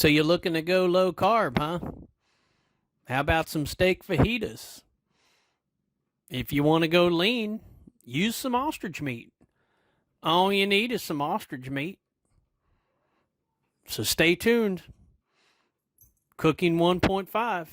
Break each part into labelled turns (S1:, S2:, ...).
S1: So you're looking to go low carb, huh? How about some steak fajitas? If you want to go lean, use some ostrich meat. All you need is some ostrich meat. So stay tuned. Cooking 1.5.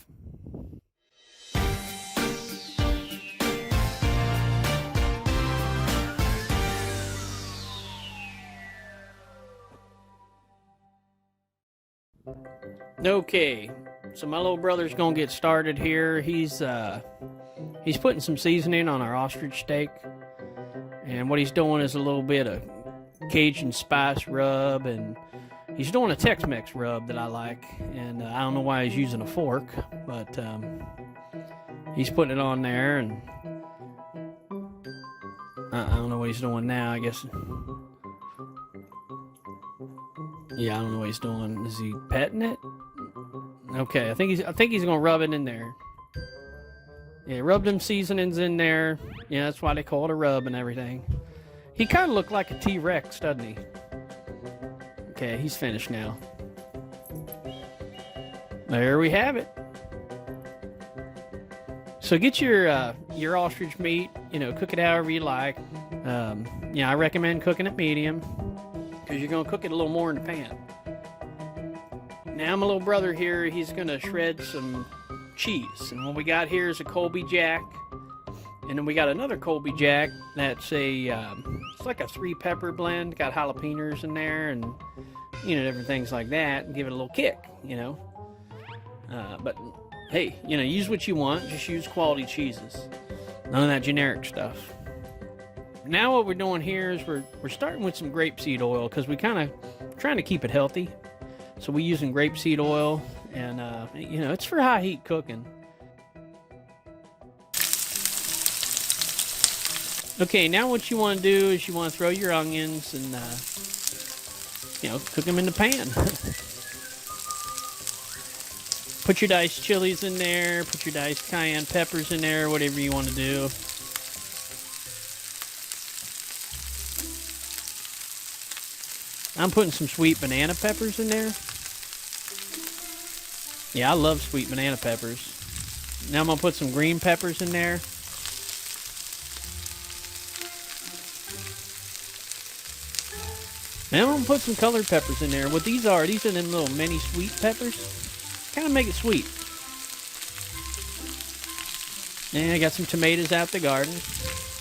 S1: Okay, so my little brother's gonna get started here. He's putting some seasoning on our ostrich steak, and what he's doing is a little bit of Cajun spice rub, and he's doing a Tex-Mex rub that I like. And I don't know why he's using a fork, but he's putting it on there, and I don't know what he's doing now. I guess. Yeah, I don't know what he's doing. Is he petting it? Okay, I think he's gonna rub it in there. Yeah, rub them seasonings in there. Yeah, that's why they call it a rub and everything. He kind of looked like a T-Rex, doesn't he? Okay, he's finished now. There we have it. So get your ostrich meat. Cook it however you like. I recommend cooking it medium because you're gonna cook it a little more in the pan. Now my little brother here, he's gonna shred some cheese, and what we got here is a Colby-jack, and then we got another Colby-jack that's it's like a 3-pepper blend, got jalapenos in there, and different things like that, and give it a little kick. But hey, use what you want. Just use quality cheeses, none of that generic stuff. Now what we're doing here is we're starting with some grapeseed oil because we kind of trying to keep it healthy. So we're using grapeseed oil, and it's for high heat cooking. Okay, now what you want to do is you want to throw your onions and cook them in the pan. Put your diced chilies in there, put your diced cayenne peppers in there, whatever you want to do. I'm putting some sweet banana peppers in there. Yeah, I love sweet banana peppers. Now I'm going to put some green peppers in there. Now I'm going to put some colored peppers in there. What these are them little mini sweet peppers. Kind of make it sweet. And I got some tomatoes out the garden.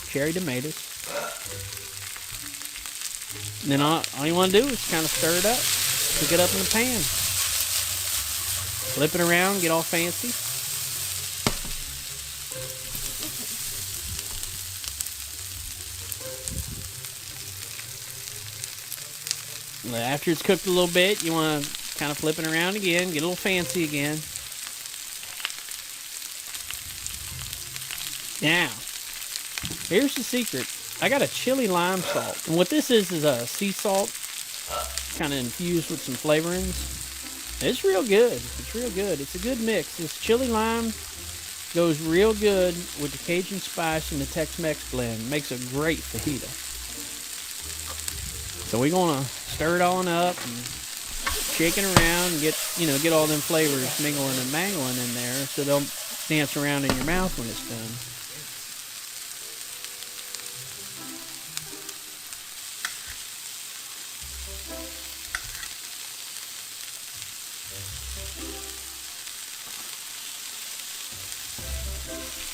S1: Cherry tomatoes. And then all you want to do is kind of stir it up. Cook it up in the pan. Flip it around, get all fancy. After it's cooked a little bit, you want to kind of flip it around again, get a little fancy again. Now, here's the secret. I got a chili lime salt. And what this is a sea salt, kind of infused with some flavorings. It's real good. It's real good. It's a good mix. This chili lime goes real good with the Cajun spice and the Tex-Mex blend. Makes a great fajita. So we're gonna stir it on up and shake it around and get all them flavors mingling and mangling in there so they'll dance around in your mouth when it's done.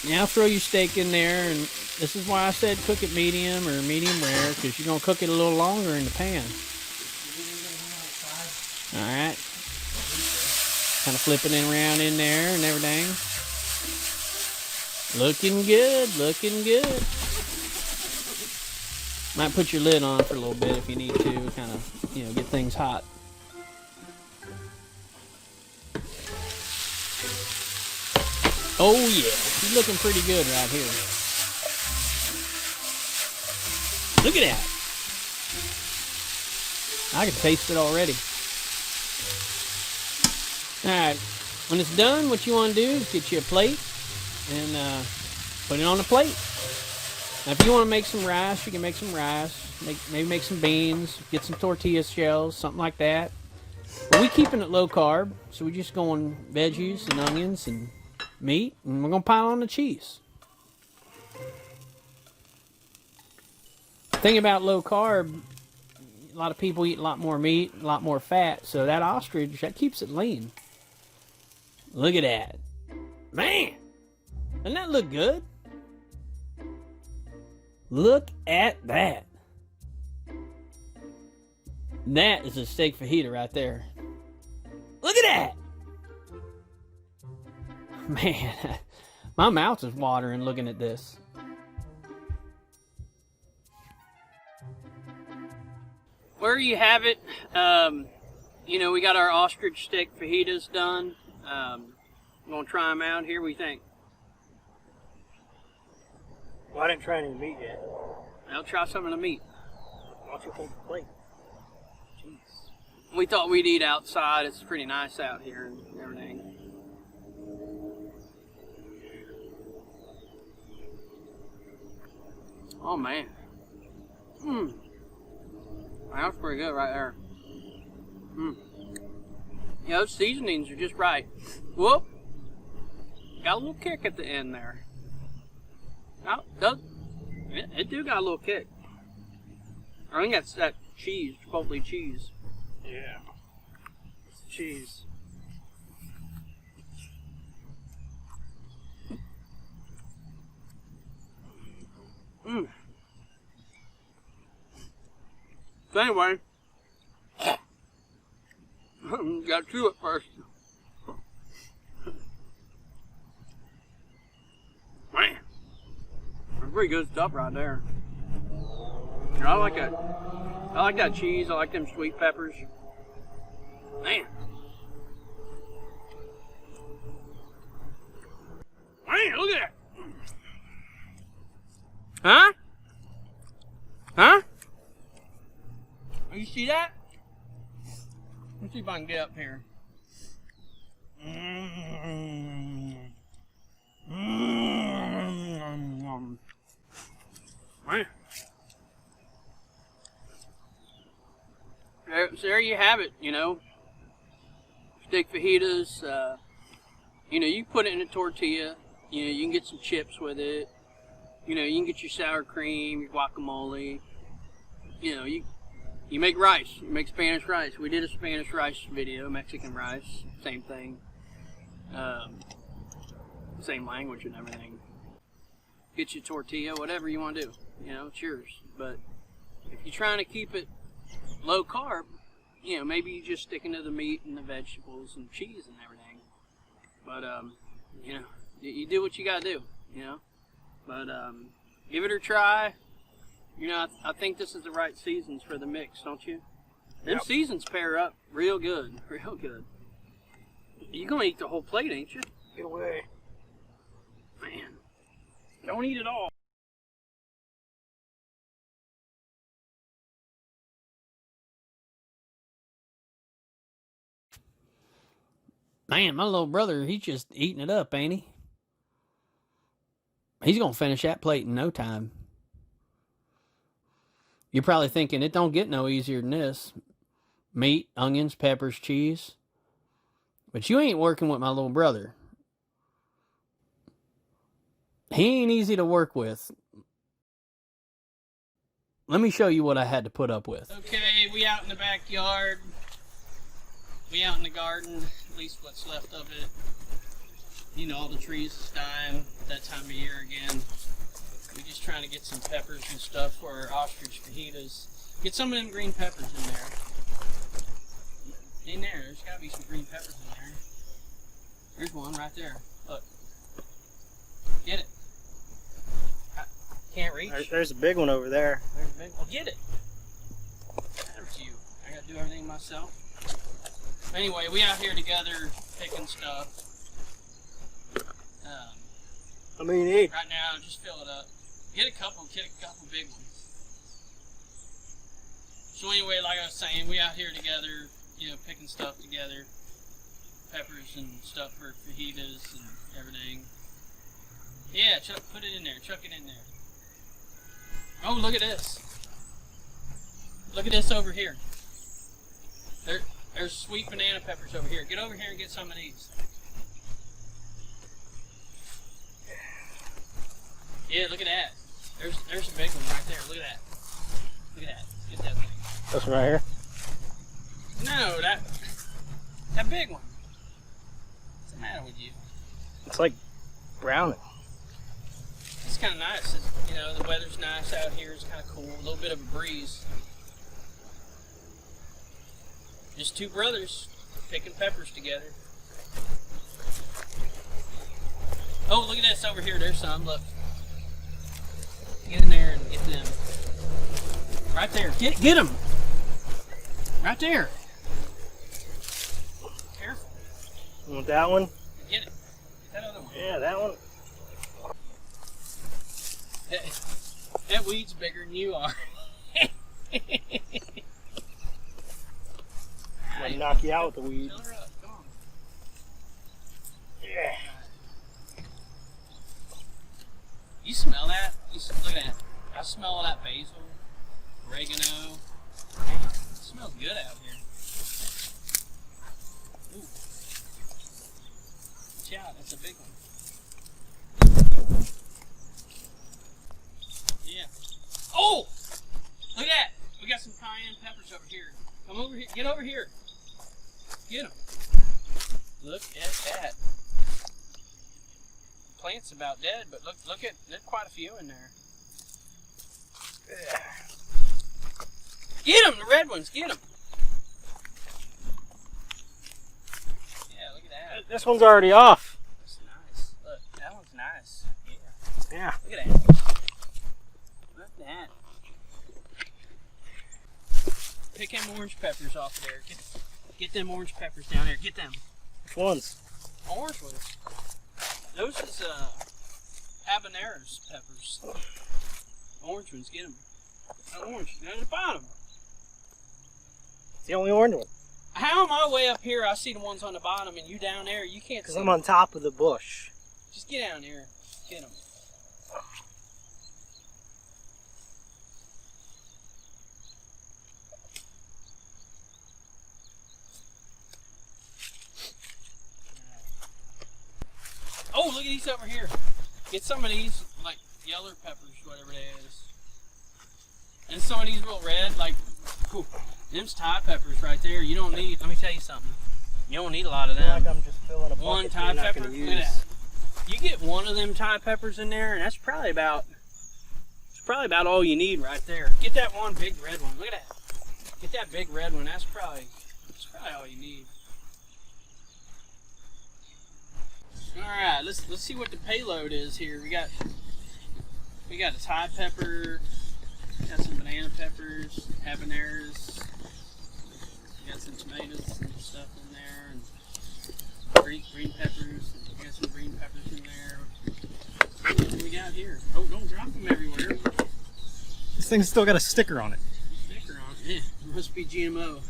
S1: Now throw your steak in there, and this is why I said cook it medium or medium rare, because you're going to cook it a little longer in the pan. Alright. Kind of flipping it around in there and everything. Looking good, looking good. Might put your lid on for a little bit if you need to, kind of, get things hot. Oh yeah, he's looking pretty good right here. Look at that. I can taste it already. Alright, when it's done, what you want to do is get you a plate and put it on the plate. Now if you want to make some rice, you can make some rice. Maybe make some beans, get some tortilla shells, something like that. But we keeping it low carb, so we just going veggies and onions and meat, and we're gonna pile on the cheese. Thing about low carb, a lot of people eat a lot more meat, a lot more fat, so that ostrich, that keeps it lean. Look at that. Man, doesn't that look good? Look at that. That is a steak fajita right there. Look at that. Man, my mouth is watering looking at this. Where you have it, you know, we got our ostrich steak fajitas done. I'm gonna try them out here. What do you think?
S2: Well, I didn't try any meat yet.
S1: I'll try some of the meat.
S2: Why don't you take the plate? Jeez.
S1: We thought we'd eat outside. It's pretty nice out here and everything. Oh man. That's pretty good right there. Yeah, those seasonings are just right. Whoop. Got a little kick at the end there. Oh, it do got a little kick. I think that's that cheese, Chipotle cheese.
S2: Yeah. Cheese.
S1: So anyway, got to chew it first. Man, that's pretty good stuff right there. I like that. I like that cheese. I like them sweet peppers. Man. Man, look at that. Huh? Huh? You see that? Let's see if I can get up here. Man. So there you have it, you know. Steak fajitas, you know, you put it in a tortilla, you know, you can get some chips with it. You know, you can get your sour cream, your guacamole. You know, you make rice. You make Spanish rice. We did a Spanish rice video, Mexican rice, same thing. Same language and everything. Get your tortilla, whatever you want to do. You know, it's yours. But if you're trying to keep it low carb, you know, maybe you just sticking to the meat and the vegetables and cheese and everything. But, you know, you do what you got to do, you know. But give it a try. You know, I think this is the right seasons for the mix, don't you? Them seasons pair up real good, real good. You're going to eat the whole plate, ain't you?
S2: Get away.
S1: Man, don't eat it all. Man, my little brother, he's just eating it up, ain't he? He's going to finish that plate in no time. You're probably thinking, it don't get no easier than this. Meat, onions, peppers, cheese. But you ain't working with my little brother. He ain't easy to work with. Let me show you what I had to put up with. Okay, we out in the backyard. We out in the garden, at least what's left of it. You know, all the trees is dying that time of year again. We're just trying to get some peppers and stuff for our ostrich fajitas. Get some of them green peppers in there. In there, there's gotta be some green peppers in there. There's one right there. Look. Get it. I can't reach.
S2: There's a big one over there.
S1: There's a big one. Well, get it. There's you. I gotta do everything myself. Anyway, we out here together picking stuff.
S2: Eat.
S1: Right now, just fill it up. Get a couple big ones. So anyway, like I was saying, we out here together, you know, picking stuff together. Peppers and stuff for fajitas and everything. Yeah, put it in there. Chuck it in there. Oh, look at this. Look at this over here. There's sweet banana peppers over here. Get over here and get some of these. Yeah, look at that. There's a big one right there. Look at that. Look at that. Get that thing.
S2: This one right here?
S1: No, that big one. What's the matter with you?
S2: It's like browning.
S1: It's kind of nice. You know, the weather's nice out here. It's kind of cool. A little bit of a breeze. Just two brothers picking peppers together. Oh, look at this over here. There's some. Look. Get in there and get them. Right there. Get them. Right there. Careful.
S2: You want that one?
S1: Get it. Get that other one.
S2: Yeah, that one.
S1: That weed's bigger than you are.
S2: Might knock you out with the weed.
S1: Fill her up. Come on.
S2: Yeah.
S1: You smell that? Look at that. I smell all that basil, oregano. Man, it smells good out here. Ooh. Watch out, that's a big one. Yeah. Oh! Look at that! We got some cayenne peppers over here. Come over here. Get over here. Get them. Look at that. The plant's about dead, but look at, there's quite a few in there. Get them, the red ones, get them. Yeah, look at that.
S2: This one's already off.
S1: That's nice. Look, that one's nice. Yeah.
S2: Yeah.
S1: Look at that. Look at that. Pick them orange peppers off there. Get them orange peppers down there. Get them.
S2: Which ones?
S1: Orange ones. Those is habaneros peppers. Orange ones, get them. Orange, down at the bottom.
S2: It's the only orange one.
S1: How am I way up here? I see the ones on the bottom, and you down there, you can't
S2: Because
S1: see
S2: I'm
S1: them.
S2: on top of the bush.
S1: Just get down here. Get them. Oh, look at these over here. Get some of these, like, yellow peppers, whatever it is. And some of these real red, like, whew, them's Thai peppers right there. You don't need, let me tell you something. You don't need a lot of
S2: I feel
S1: them.
S2: like I'm just filling a bucket
S1: One
S2: that
S1: Thai
S2: you're not
S1: pepper,
S2: gonna
S1: look at
S2: use.
S1: that. You get one of them Thai peppers in there, and that's probably about, all you need right there. Get that one big red one. Look at that. Get that big red one. That's probably all you need. All right, let's see what the payload is here. We got a Thai pepper, got some banana peppers, habaneros, we got some tomatoes and stuff in there, and green peppers. We got some green peppers in there. What do we got here? Oh, don't drop them everywhere.
S2: This thing's still got a sticker on it.
S1: Sticker on it. Yeah, it must be GMO.